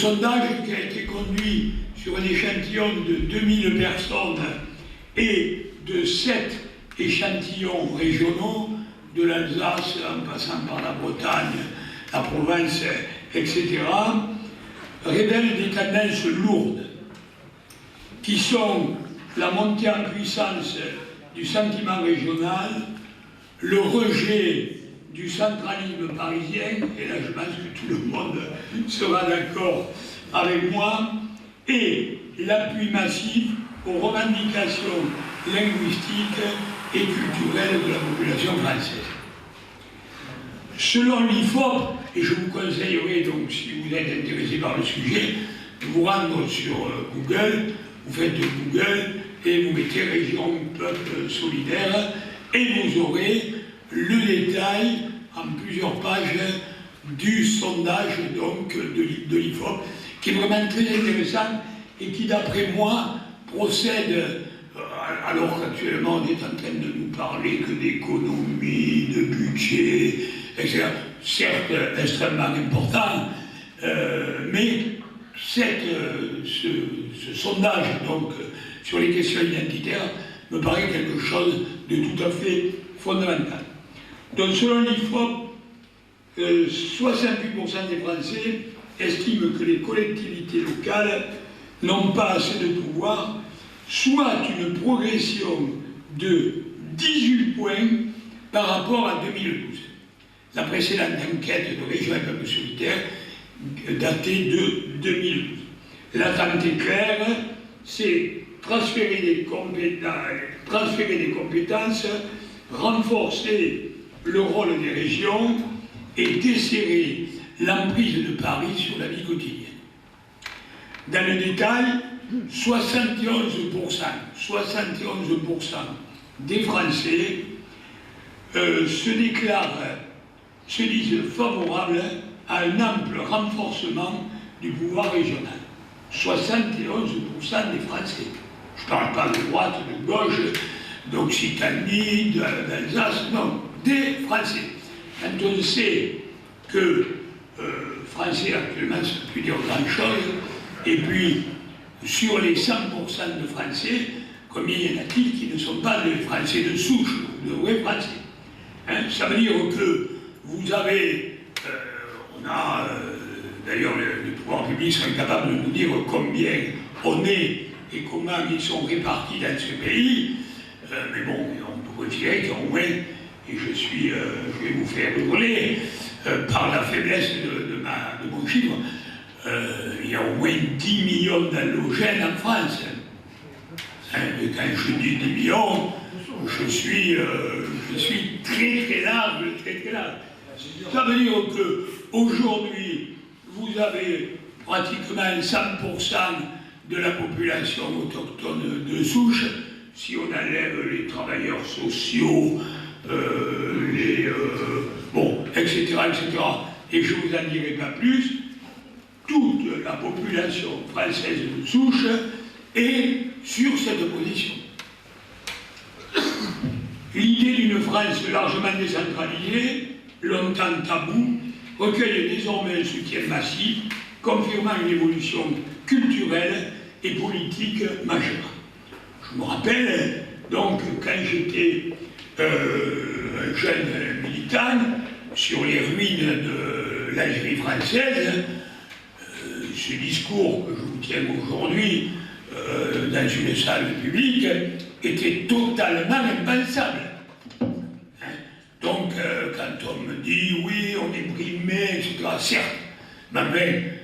sondage qui a été conduit sur un échantillon de 2000 personnes et de 7 échantillons régionaux, de l'Alsace en passant par la Bretagne, la Provence, etc., révèle des tendances lourdes, qui sont la montée en puissance du sentiment régional, le rejet du centralisme parisien, et là je pense que tout le monde sera d'accord avec moi, et l'appui massif aux revendications linguistiques et culturelles de la population française. Selon l'IFOP, et je vous conseillerais donc, si vous êtes intéressé par le sujet, de vous rendre sur Google, vous faites Google et vous mettez Région Peuple Solidaire, et vous aurez le détail en plusieurs pages du sondage donc, de l'IFOP, qui est vraiment très intéressant et qui, d'après moi, procède, alors qu'actuellement on est en train de nous parler que d'économie, de budget, etc., certes extrêmement important, mais ce sondage donc, sur les questions identitaires me paraît quelque chose de tout à fait fondamental. Donc selon l'IFOP, 68% des Français estiment que les collectivités locales n'ont pas assez de pouvoir, soit une progression de 18 points par rapport à 2012. La précédente enquête de Région et Peuple Solidaire datait de 2012. L'attente est claire, c'est transférer des compétences, renforcer le rôle des régions et desserrer l'emprise de Paris sur la vie quotidienne. Dans le détail, 71% des Français se disent favorables à un ample renforcement du pouvoir régional. 71% des Français. Je ne parle pas de droite, de gauche, d'Occitanie, d'Alsace, non, des Français. Quand on sait que Français actuellement, ça ne peut plus dire grand-chose, et puis sur les 100% de Français, combien y en a-t-il qui ne sont pas des Français de souche, de vrais Français, hein? Ça veut dire que vous avez, d'ailleurs les pouvoirs publics sont incapables de nous dire combien on est et comment ils sont répartis dans ce pays, mais bon, on peut considérer qu'au moins, et je vais vous faire hurler, par la faiblesse de mon chiffre, il y a au moins 10 millions d'allogènes en France. Hein, et quand je dis 10 millions, je suis très large, très large. Ça veut dire qu'aujourd'hui, vous avez pratiquement 100% de la population autochtone de souche, si on enlève les travailleurs sociaux, etc., et je ne vous en dirai pas plus, toute la population française de souche est sur cette position. L'idée d'une France largement décentralisée, longtemps tabou, recueille désormais un soutien massif, confirmant une évolution culturelle et politique majeure. Je me rappelle, donc, quand j'étais un jeune militant, sur les ruines de l'Algérie française, ce discours que je vous tiens aujourd'hui dans une salle publique était totalement impensable. Hein? Donc, quand on me dit oui, on est brimé, etc., certes, mais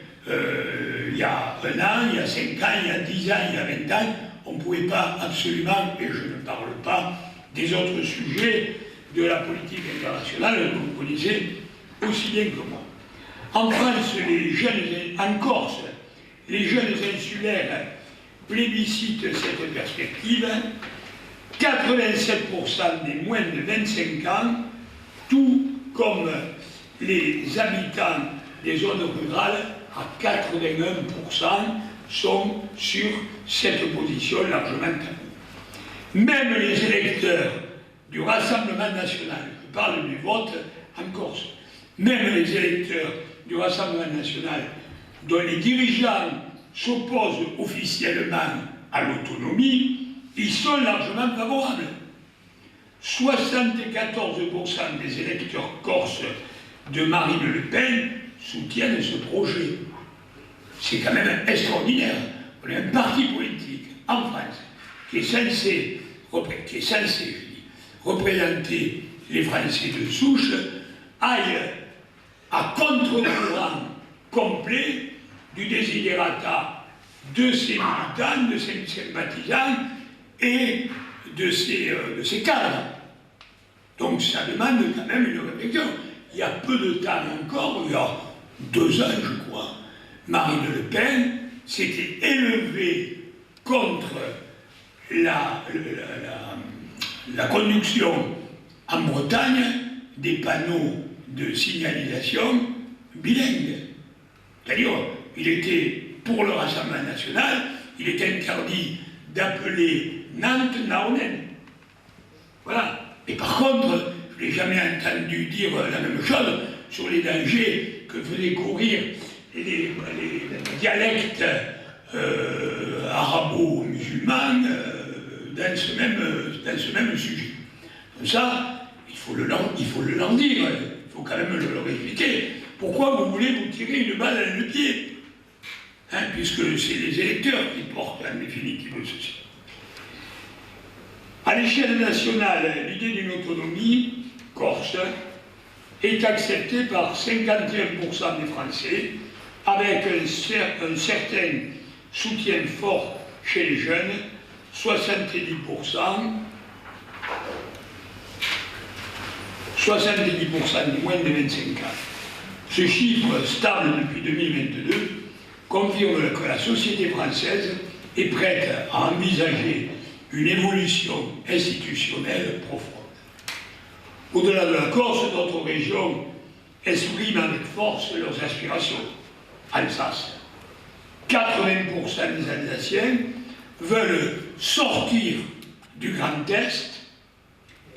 il y a 1 an, il y a 5 ans, il y a 10 ans, il y a 20 ans, on ne pouvait pas absolument, et je ne parle pas des autres sujets de la politique internationale que vous connaissez aussi bien que moi. En France, en Corse, les jeunes insulaires plébiscitent cette perspective. 87% des moins de 25 ans, tout comme les habitants des zones rurales, à 81%, sont sur cette position largement taboue. Même les électeurs du Rassemblement national, je parle du vote en Corse, même les électeurs du Rassemblement national dont les dirigeants s'opposent officiellement à l'autonomie, y sont largement favorables. 74% des électeurs corses de Marine Le Pen soutiennent ce projet. C'est quand même extraordinaire. On est un parti politique en France qui est censé représenter les Français de souche, aille à contre-courant complet du desiderata de ses militants, de ses sympathisants et de ses cadres. Donc ça demande quand même une réflexion. Il y a peu de temps encore, il y a 2 ans je crois, Marine Le Pen s'était élevée contre la conduction en Bretagne des panneaux de signalisation bilingues. C'est-à-dire, il était, pour le Rassemblement national, il était interdit d'appeler Nantes Naonen. Voilà. Et par contre, je n'ai jamais entendu dire la même chose sur les dangers que faisaient courir les dialectes arabo-musulmans dans ce même sujet. Comme ça, il faut le leur dire, il faut quand même leur expliquer. Pourquoi vous voulez vous tirer une balle dans le pied, hein, puisque c'est les électeurs qui portent en définitive ceci. À l'échelle nationale, l'idée d'une autonomie corse est acceptée par 51% des Français, avec un certain soutien fort chez les jeunes, 70%, des moins de 25 ans. Ce chiffre stable depuis 2022 confirme que la société française est prête à envisager une évolution institutionnelle profonde. Au-delà de la Corse, d'autres régions expriment avec force leurs aspirations. Alsace, 80% des Alsaciens veulent sortir du Grand Est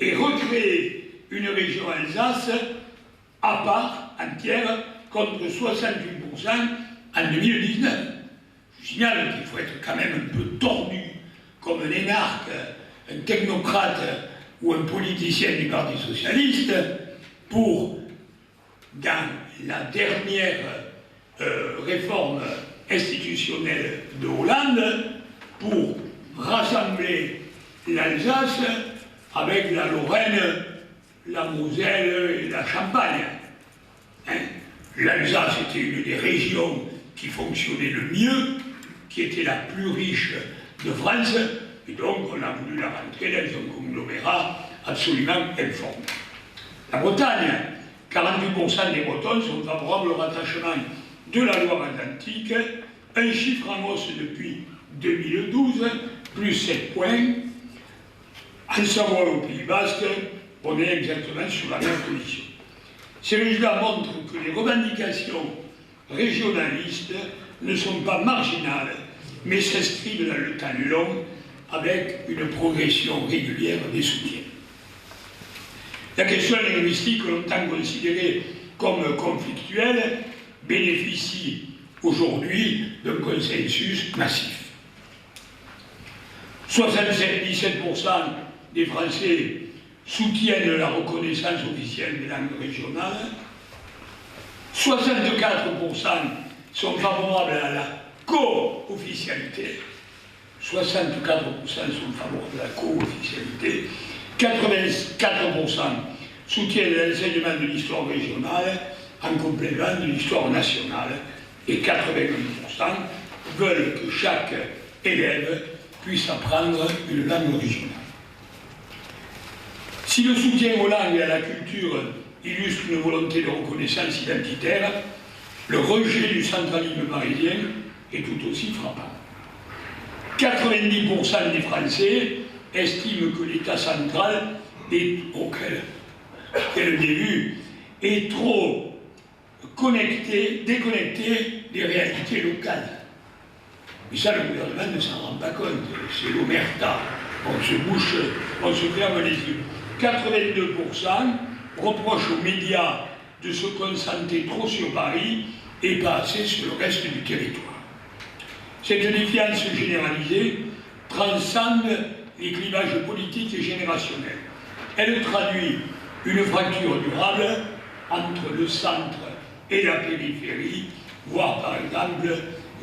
et recréer une région Alsace à part, entière, contre 68% en 2019. Je signale qu'il faut être quand même un peu tordu, comme un énarque, un technocrate ou un politicien du Parti socialiste, pour, dans la dernière réforme institutionnelle de Hollande, pour rassembler l'Alsace avec la Lorraine, la Moselle et la Champagne. Hein? L'Alsace était une des régions qui fonctionnait le mieux, qui était la plus riche de France, et donc on a voulu la rentrer dans un conglomérat absolument informe. La Bretagne, 48% des Bretons sont favorables au rattachement de la Loire-Atlantique, un chiffre en hausse depuis 2012, plus 7 points. En Savoie au Pays Basque, on est exactement sur la même position. Ces résultats montrent que les revendications régionalistes ne sont pas marginales, mais s'inscrivent dans le temps long avec une progression régulière des soutiens. La question linguistique, longtemps considérée comme conflictuelle, bénéficie aujourd'hui d'un consensus massif. 77% des Français soutiennent la reconnaissance officielle des langues régionales, 64% sont favorables à la co-officialité, 64% sont favorables à la co-officialité, 84% soutiennent l'enseignement de l'histoire régionale en complément de l'histoire nationale et 81% veulent que chaque élève puisse apprendre une langue régionale. Si le soutien aux langues et à la culture illustre une volonté de reconnaissance identitaire, le rejet du centralisme parisien est tout aussi frappant. 90% des Français estiment que l'État central, auquel début, est trop déconnecté des réalités locales. Et ça, le gouvernement ne s'en rend pas compte. C'est l'omerta. On se ferme les yeux. 82% reprochent aux médias de se concentrer trop sur Paris et pas assez sur le reste du territoire. Cette défiance généralisée transcende les clivages politiques et générationnels. Elle traduit une fracture durable entre le centre et la périphérie, voire par exemple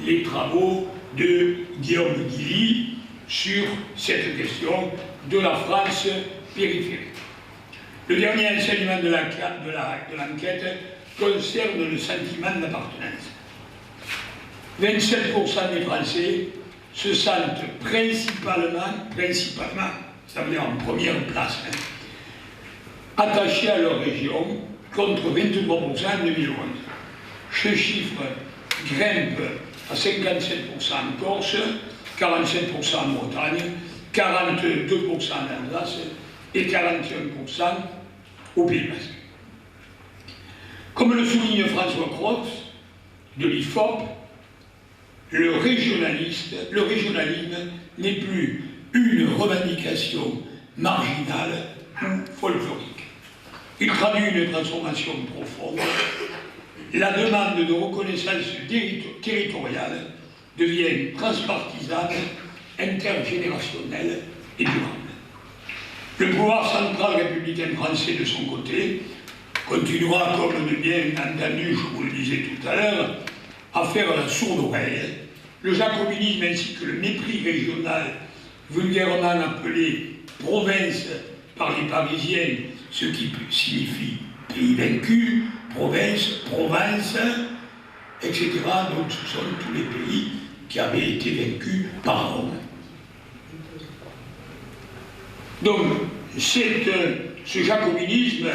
les travaux de Guillaume Guilly sur cette question de la France périphérique. Le dernier enseignement de l'enquête concerne le sentiment d'appartenance. 27% des Français se sentent principalement, ça veut dire en première place, attachés à leur région, contre 23% en 2011. Ce chiffre grimpe à 57% en Corse, 47% en Bretagne, 42% en Alsace et 41% au Pays Basque. Comme le souligne François Croix de l'IFOP, le régionalisme n'est plus une revendication marginale ou folklorique. Il traduit une transformation profonde. La demande de reconnaissance territoriale devient transpartisane, intergénérationnelle et durable. Le pouvoir central républicain français, de son côté, continuera, comme on a bien entendu, je vous le disais tout à l'heure, à faire la sourde oreille. Le jacobinisme ainsi que le mépris régional, vulgairement appelé province par les Parisiens, ce qui signifie pays vaincu, province, etc. Donc ce sont tous les pays qui avaient été vaincus par Rome. Donc ce jacobinisme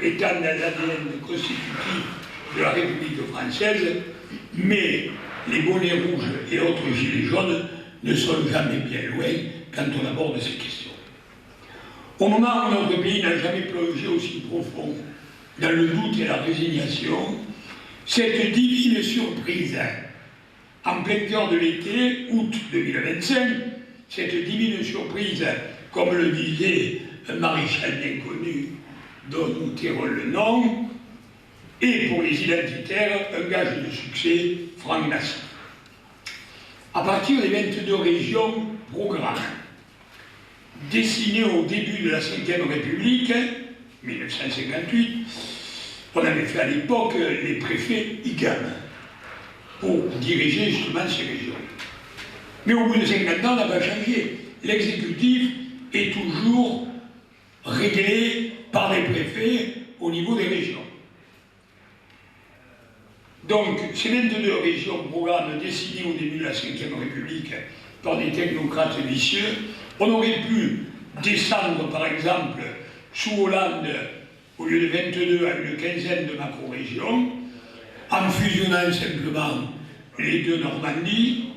étant dans l'ADN constitutif de la République française, mais les bonnets rouges et autres gilets jaunes ne sont jamais bien loin quand on aborde ces questions. Au moment où notre pays n'a jamais plongé aussi profond dans le doute et la résignation, cette divine surprise, en plein cœur de l'été, août 2025, cette divine surprise, comme le disait un maréchal bien connu, dont nous tairons le nom, et pour les identitaires, un gage de succès franc massif. À partir des 22 régions programmes, dessinées au début de la Ve République, 1958, on avait fait à l'époque les préfets IGAM pour diriger justement ces régions. Mais au bout de 50 ans, on n'a pas changé. L'exécutif est toujours réglé par les préfets au niveau des régions. Donc, ces 22 régions programmes dessinés au début de la Ve République par des technocrates vicieux, on aurait pu descendre, par exemple, sous Hollande, au lieu de 22 à une quinzaine de macro-régions, en fusionnant simplement les deux Normandies,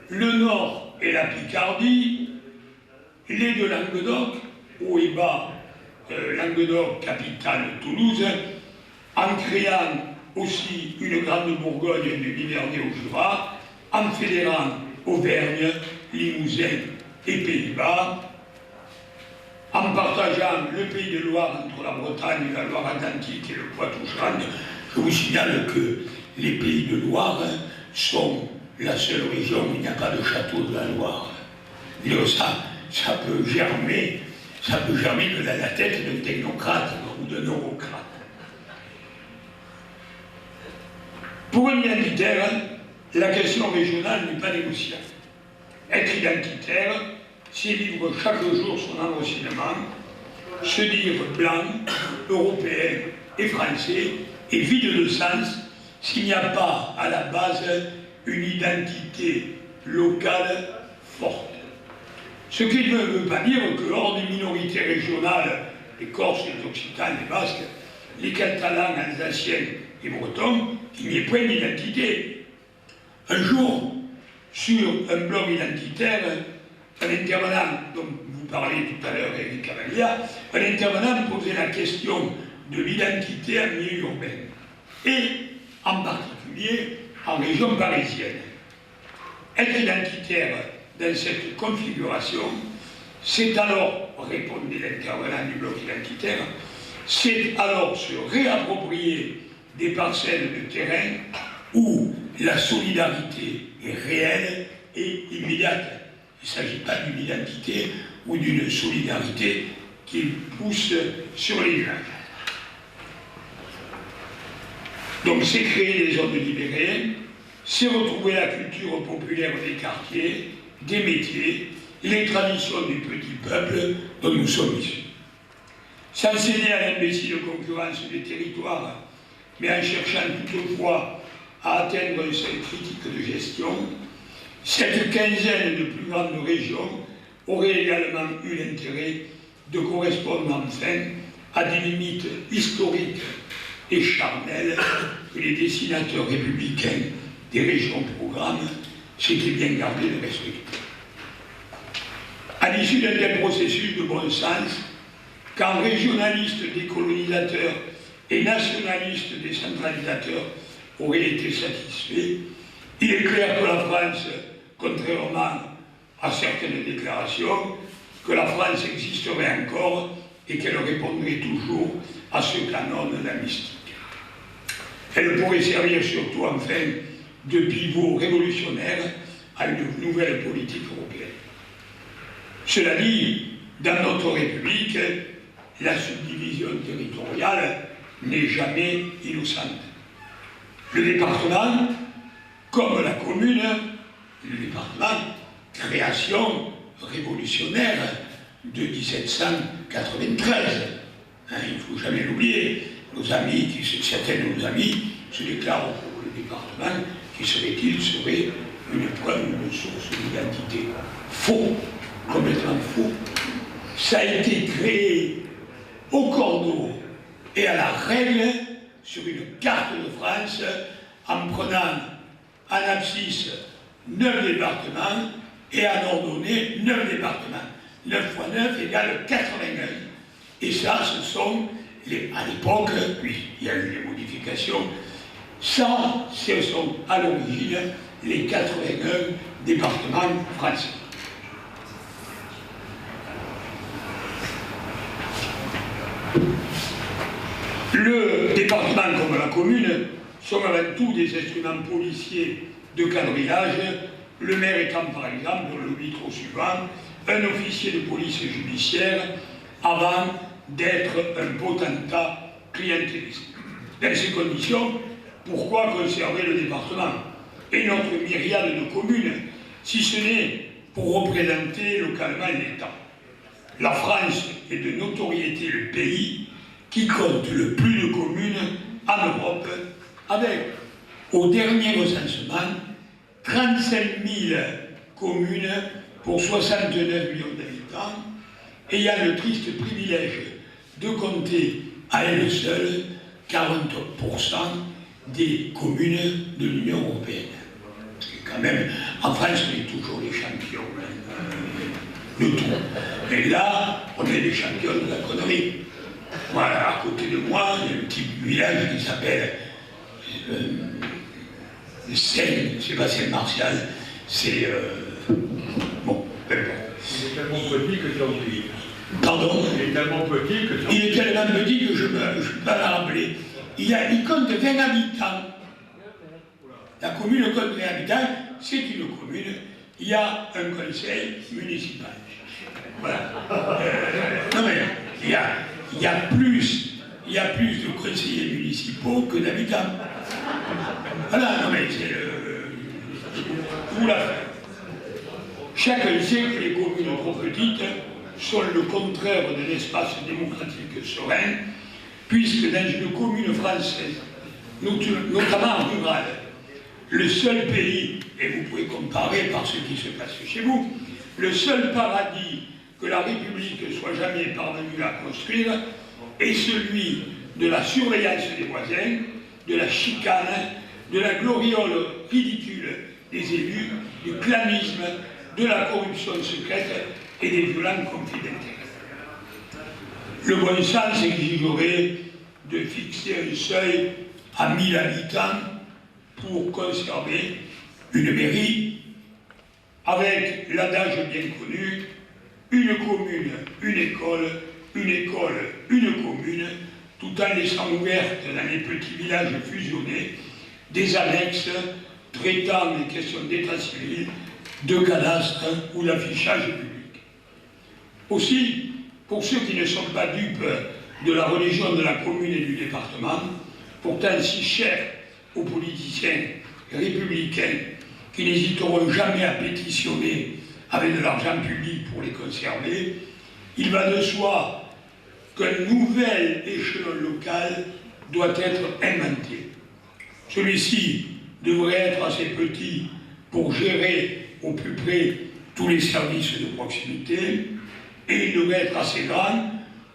le Nord et la Picardie, les deux Languedoc, haut et bas, Languedoc, capitale Toulouse, en créant aussi une grande Bourgogne du Nivernais au Jura, en fédérant Auvergne, Limousin et Pays-Bas, en partageant le Pays de Loire entre la Bretagne, la Loire-Atlantique et le Poitou-Charentes. Je vous signale que les Pays de Loire sont la seule région où il n'y a pas de château de la Loire. Et ça peut germer de la tête d'un technocrate ou d'un eurocrate. Pour un identitaire, la question régionale n'est pas négociable. Être identitaire, c'est vivre chaque jour son enracinement, se dire blanc, européen et français, et vide de sens s'il n'y a pas à la base une identité locale forte. Ce qui ne veut pas dire que hors des minorités régionales, les Corses, les Occitans, les Basques, les Catalans, Alsaciens et Bretons, il n'y ait point d'identité. Un jour, sur un blog identitaire, un intervenant, dont vous parlez tout à l'heure, Eric Cavaglia, un intervenant posait la question de l'identité en milieu urbain, et en particulier en région parisienne. Être identitaire dans cette configuration, c'est alors, répondait l'intervenant du bloc identitaire, c'est alors se réapproprier des parcelles de terrain où la solidarité est réelle et immédiate. Il ne s'agit pas d'une identité ou d'une solidarité qui pousse sur les gens. Donc c'est créer des zones libérées, c'est retrouver la culture populaire des quartiers, des métiers, les traditions du petit peuple dont nous sommes issus. Sans céder à l'imbécile concurrence des territoires, mais en cherchant toutefois à atteindre un seuil critique de gestion, cette quinzaine de plus grandes régions aurait également eu l'intérêt de correspondre enfin à des limites historiques et charnelles que les dessinateurs républicains des régions programmes s'étaient bien gardés de respecter. À l'issue d'un tel processus de bon sens, quand régionalistes décolonisateurs et nationalistes décentralisateurs auraient été satisfaits, il est clair que la France, contrairement à certaines déclarations, que la France existerait encore et qu'elle répondrait toujours à ce canon de la mystique. Elle pourrait servir surtout enfin de pivot révolutionnaire à une nouvelle politique européenne. Cela dit, dans notre République, la subdivision territoriale n'est jamais innocente. Le département, comme la commune, le département, création révolutionnaire de 1793. Il ne faut jamais l'oublier. Nos amis, certains de nos amis se déclarent pour le département qui serait une preuve, une source d'identité. Faux, complètement faux. Ça a été créé au cordeau et à la règle sur une carte de France en prenant en abscisse 9 départements et en ordonnée 9 départements. 9 fois 9 égale 81. Et ça, ce sont, à l'époque, puis il y a eu des modifications, ça, ce sont à l'origine les 81 départements français. Le département comme la commune sont avant tout des instruments policiers de quadrillage, le maire étant par exemple, on le dit trop souvent, un officier de police judiciaire avant d'être un potentat clientéliste. Dans ces conditions, pourquoi conserver le département et notre myriade de communes, si ce n'est pour représenter localement l'État? La France est de notoriété le pays qui compte le plus de communes en Europe, avec, au dernier recensement, 35 000 communes pour 69 millions d'habitants, ayant le triste privilège de compter à elle seule 40% des communes de l'Union européenne. Et quand même, en France, on est toujours les champions de tout. Et là, on est les champions de la connerie. Voilà, à côté de moi, il y a un petit village qui s'appelle Sébastien-Martial. C'est... bon, peu importe. Il est tellement petit que tu en oublies. Pardon? Il est tellement petit que tu en oublies. Il est tellement petit que je ne peux pas la rappeler. Il compte 20 habitants. La commune compte 20 habitants, c'est une commune. Il y a un conseil municipal. Voilà. Non mais, il y a plus de conseillers municipaux que d'habitants. Voilà, non mais c'est tout l'affaire. Chacun sait que les communes trop petites sont le contraire de l'espace démocratique serein, puisque dans une commune française, notamment rurale, le seul pays, et vous pouvez comparer par ce qui se passe chez vous, le seul paradis que la République soit jamais parvenue à construire est celui de la surveillance des voisins, de la chicane, de la gloriole ridicule des élus, du clanisme, de la corruption secrète et des violents conflits d'intérêts. Le bon sens exigerait de fixer un seuil à 1000 habitants pour conserver une mairie avec l'adage bien connu: une commune, une école, une école, une commune, tout en laissant ouvertes dans les petits villages fusionnés des annexes traitant des questions d'état civil, de cadastre ou d'affichage public. Aussi, pour ceux qui ne sont pas dupes de la religion de la commune et du département, pourtant si chère aux politiciens républicains qui n'hésiteront jamais à pétitionner avec de l'argent public pour les conserver, il va de soi qu'un nouvel échelon local doit être inventé. Celui-ci devrait être assez petit pour gérer au plus près tous les services de proximité, et il devrait être assez grand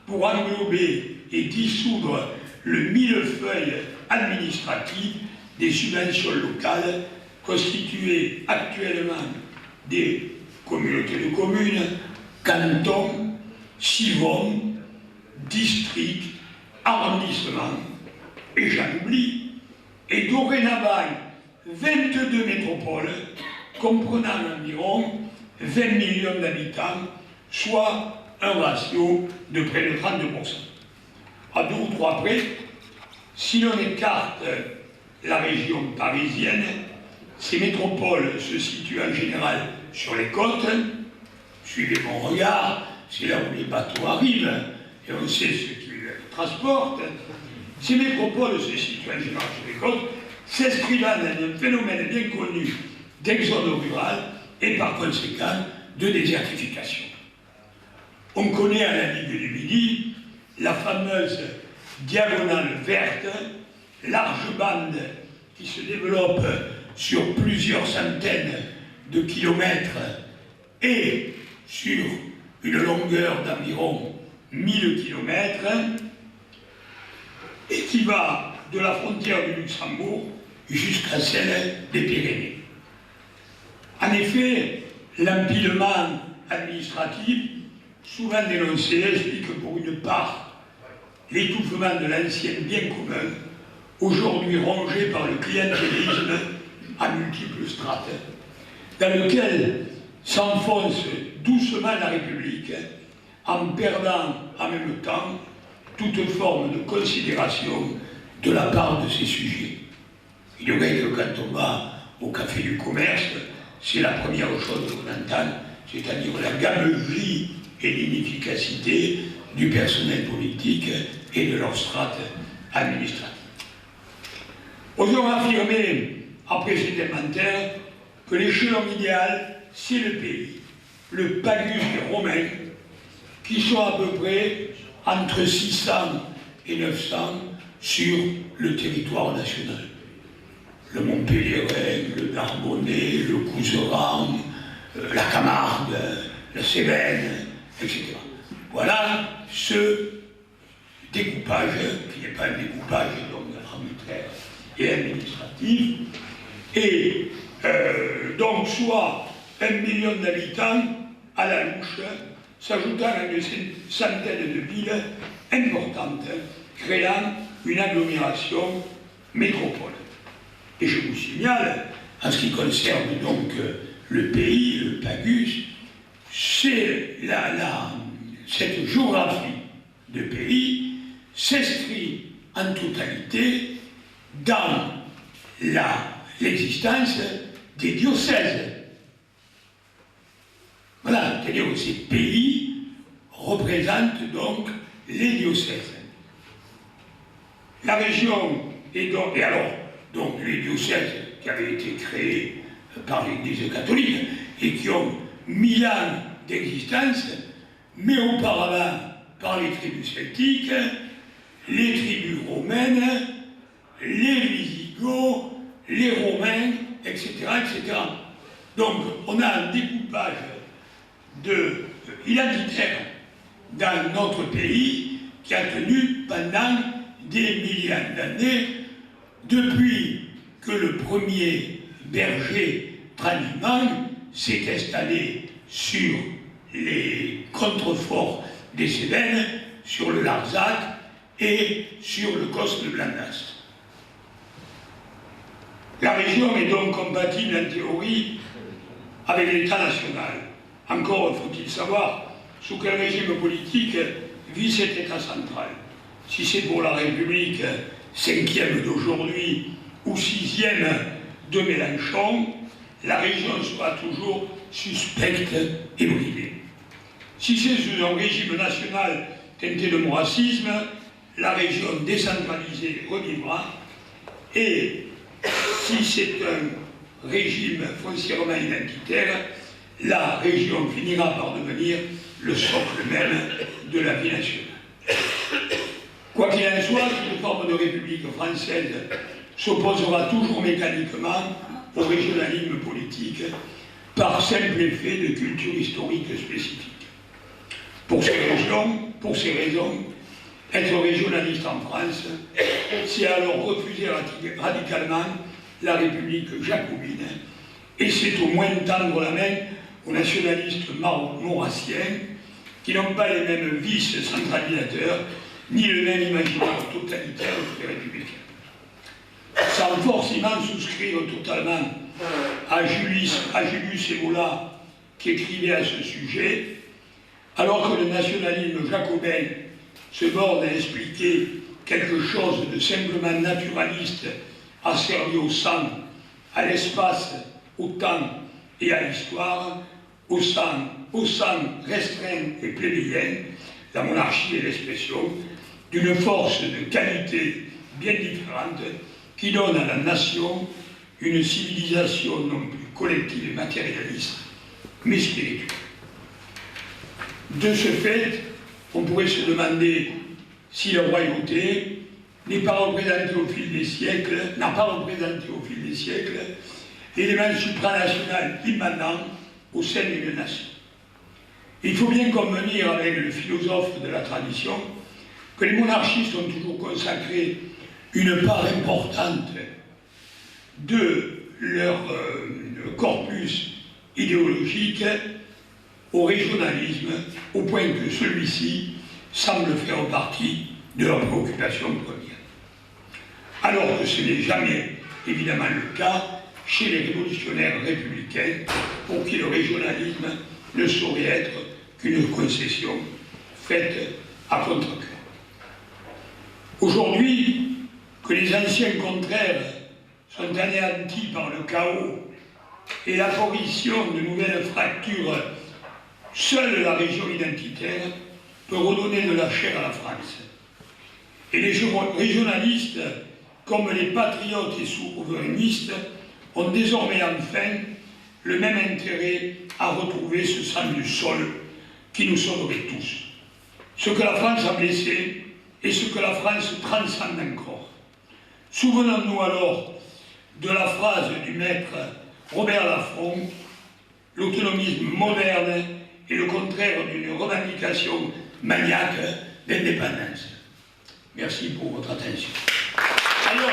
pour englober et dissoudre le millefeuille administratif des subventions locales constituées actuellement des communautés de communes, cantons, civons, districts, arrondissements, et j'en oublie, et dorénavant 22 métropoles comprenant environ 20 millions d'habitants, soit un ratio de près de 32%. À 2 ou 3 près, si l'on écarte la région parisienne, ces métropoles se situent en général sur les côtes. Suivez mon regard, c'est là où les bateaux arrivent et on sait ce qu'ils transportent. Ces métropoles se situent en général sur les côtes, s'inscrivant dans un phénomène bien connu d'exode rural et par conséquent de désertification. On connaît à la Ligue du Midi la fameuse diagonale verte, large bande qui se développe sur plusieurs centaines de kilomètres et sur une longueur d'environ 1000 kilomètres et qui va de la frontière du Luxembourg jusqu'à celle des Pyrénées. En effet, l'empilement administratif, souvent dénoncé, explique pour une part l'étouffement de l'ancien bien commun, aujourd'hui rongé par le clientélisme à multiples strates, dans lequel s'enfonce doucement la République en perdant en même temps toute forme de considération de la part de ses sujets. Il est vrai que quand on va au café du commerce, c'est la première chose qu'on entend, c'est-à-dire la gabegie et l'inefficacité du personnel politique et de leur strate administrative. Osons affirmer, après cet inventaire, que l'échelon idéal, c'est le pays, le pagus des Romains, qui sont à peu près entre 600 et 900 sur le territoire national. Le Montpelliérain, le Narbonnais, le Couserans, la Camargue, la Cévennes, etc. Voilà ce découpage, qui n'est pas un découpage donc arbitraire et administratif, et donc soit 1 million d'habitants à la louche, s'ajoutant à une centaine de villes importantes, créant une agglomération métropole. Et je vous signale, en ce qui concerne donc le pays, le pagus, c'est cette géographie de pays s'inscrit en totalité dans l'existence des diocèses. Voilà, c'est-à-dire que ces pays représentent donc les diocèses. La région est donc, et alors, donc les diocèses qui avaient été créés par l'Église catholique et qui ont 1000 ans d'existence, mais auparavant par les tribus celtiques, les tribus romaines, les Visigoths, les Romains, etc., etc. Donc on a un découpage identitaire dans notre pays qui a tenu pendant des milliers d'années, depuis que le premier berger transhumant s'est installé sur les contreforts des Cévennes, sur le Larzac et sur le Cosne de Blandas. La région est donc compatible en théorie avec l'État national. Encore faut-il savoir sous quel régime politique vit cet État central. si c'est pour la République 5e d'aujourd'hui ou 6e de Mélenchon, la région sera toujours suspecte et bridée. Si c'est sous un régime national teinté de racisme, la région décentralisée revivra, et si c'est un régime foncièrement identitaire, la région finira par devenir le socle même de la vie nationale. Quoi qu'il en soit, toute forme de république française s'opposera toujours mécaniquement au régionalisme politique par simple effet de culture historique spécifique. Pour ces raisons, être régionaliste en France, c'est alors refuser radicalement la République jacobine, et c'est au moins tendre la main aux nationalistes maurassiens qui n'ont pas les mêmes vices centralisateurs ni le même imaginaire totalitaire que les républicains. Sans forcément souscrire totalement à Julius Evola qui écrivait à ce sujet, alors que le nationalisme jacobin se borne à expliquer quelque chose de simplement naturaliste asservi au sang, à l'espace, au temps et à l'histoire, au sang restreint et plébéien, la monarchie est l'expression d'une force de qualité bien différente qui donne à la nation une civilisation non plus collective et matérialiste, mais spirituelle. De ce fait, on pourrait se demander si la royauté n'a pas représenté au fil des siècles l'élément supranational immanent au sein d'une nation. Il faut bien convenir avec le philosophe de la tradition que les monarchistes ont toujours consacré une part importante de leur corpus idéologique au régionalisme, au point que celui-ci semble faire partie de leur préoccupation première. Alors que ce n'est jamais évidemment le cas chez les révolutionnaires républicains, pour qui le régionalisme ne saurait être qu'une concession faite à contre-cœur. Aujourd'hui, que les anciens contraires sont anéantis par le chaos et l'apparition de nouvelles fractures, seule la région identitaire peut redonner de la chair à la France. Et les régionalistes, comme les patriotes et souverainistes, ont désormais enfin le même intérêt à retrouver ce sang du sol qui nous sauverait tous. Ce que la France a blessé et ce que la France transcende encore. Souvenons-nous alors de la phrase du maître Robert Laffont: l'autonomisme moderne est le contraire d'une revendication maniaque d'indépendance. Merci pour votre attention. Alors,